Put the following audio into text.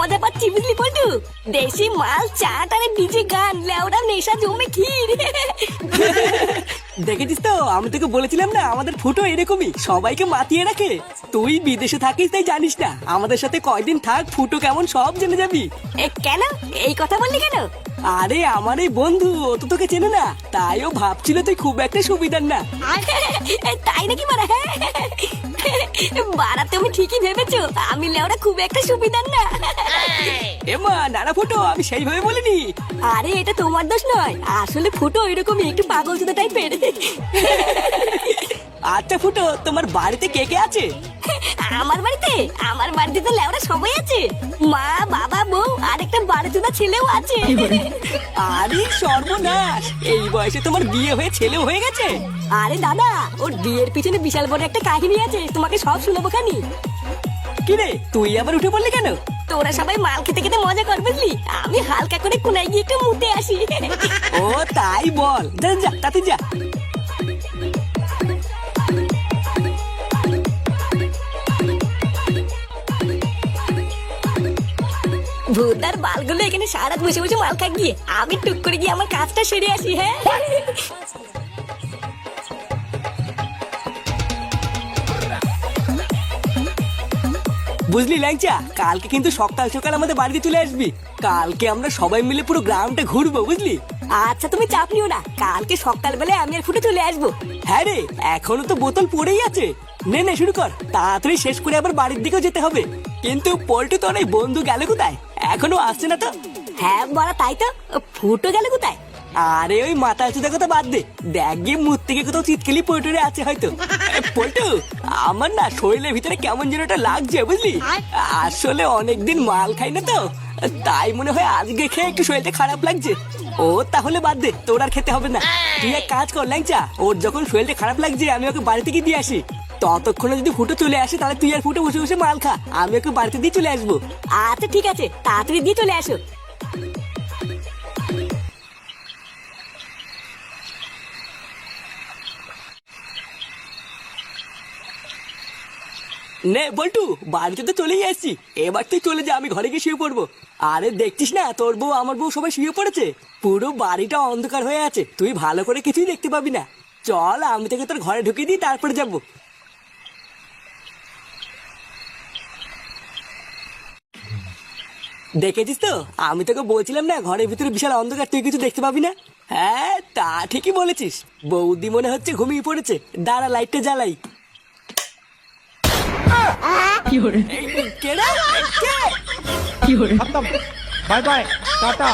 মজা পাচ্ছি বুঝলি পল্টু। দেশি মাল, চাট আর ডিজে গান, লেওড়া নেশা জমে ক্ষীর। দেখেছিস তো, আমি তোকে বলেছিলাম না আমাদের ফুটো এরকমই, সবাইকে মাতিয়ে রাখে। তুই বিদেশে থাকিস তাই জানিস না, আমাদের সাথে কয়দিন থাক, ফুটো কেমন সব জেনে যাবি। কেন এই কথা বললি কেন? আরে আমার এই বন্ধু, ও তো তোকে চেনে না, তাই ও ভাবছিল তুই খুব একটা সুবিধার না। তাই নাকি মারা? বাড়া তুমি ঠিকই ভেবেছো, আমি লেওড়া খুব একটা সুবিধার না। এমা নানা ফুটো, আমি সেইভাবে বলিনি। আরে এটা তোমার দোষ নয়, আসলে ফুটো এরকমই একটু পাগল চোদা টাইপের। আচ্ছা ফুটো, তোমার বাড়িতে কে কে আছে? আমার বাড়িতে তো লেওরা সবাই আছে, মা, বাবা, বউ আর একটা বাড়িচোদা ছেলেও আছে। আরে সর্বনাশ, এই বয়সে তোমার বিয়ে হয়ে ছেলেও হয়ে গেছে? আরে দাদা, ওর বিয়ের পিছনে বিশাল বড় একটা কাহিনী আছে, তোমাকে সব শুনবো খানি। কিরে তুই আবার উঠে পড়লি কেন? তোরা সবাই মাল খেতে খেতে মজা কর বুঝলি, আমি হালকা করে কোনায় গিয়ে একটু মুতে আসি। ও তাই বল, যা যা তাতে যা। ভূতার বালগুলো এখানে সারা বসে বসে মাল খা গিয়ে, আমি টুক করে গিয়ে আমার কাজটা সেরে আসি। হ্যাঁ বুঝলি ল্যাংচা, কালকে কিন্তু সকাল সকাল আমাদের বাড়িতে চলে আসবি। কালকে আমরা সবাই মিলে পুরো গ্রামটা ঘুরবো বুঝলি। আচ্ছা তুমি চাপ নিও না, কালকে সকালবেলায় আমি আর ফুটে চলে আসবো। হ্যাঁ রে, এখনো তো বোতল পড়েই আছে। নে নে শুরু কর, তাড়াতাড়ি শেষ করে আবার বাড়ির দিকেও যেতে হবে। কিন্তু পল্টু তো অনেক বন্ধু গেল কোথায়, এখনো আসছে না তো? হ্যাঁ বড়া তাই তো, ফুটো গেল কোথায়? আরে ওই মাথা চুদা কথা বাদ দে, দেখ গিয়ে মুখ থেকে কোথাও চিৎকেলি পল্টুরে আছে হয়তো। পল্টু, আমার না শরীরের ভিতরে কেমন যেন একটা লাগছে বুঝলি। আসলে অনেকদিন মাল খাই না তো, তাই মনে হয় আজকে খেয়ে একটু শরীরটা খারাপ লাগছে। ও তাহলে বাদ দে, তোর আর খেতে হবে না। তুই এক কাজ কর ল্যাংচা, ওর যখন শরীরটা খারাপ লাগছে আমি ওকে বাড়ি থেকে দিয়ে আসি। ততক্ষণে যদি ফুটো চলে আসে তাহলে তুই আর ফুটো বসে বসে মাল খা, আমি ওকে বাড়িতে দিয়ে চলে আসবো। আচ্ছা ঠিক আছে, তাড়াতাড়ি দিয়ে চলে আসো। নে বল্টু, বাড়িতে তো চলেই আসছি, এবার তুই চলে যা, আমি ঘরে গিয়ে শুয়ে পড়বো। আরে দেখছিস না, তোর বউ আমার বউ সবাই শুয়ে পড়েছে, পুরো বাড়িটা অন্ধকার হয়ে আছে, তুই ভালো করে কিছুই দেখতে পাবি না। চল আমি তোকে তোর ঘরে ঢুকিয়ে দিই, তারপরে যাবো। দেখেছিস তো, আমি তোকে বলছিলাম না ঘরের ভিতরে বিশাল অন্ধকার, তুই কিছু দেখতে পাবি না। হ্যাঁ তা ঠিকই বলেছিস, বৌদি মনে হচ্ছে ঘুমিয়ে পড়েছে, দাঁড়া লাইটটা জ্বালাই। কেডা? কে? खत्म बाय बाय टाटा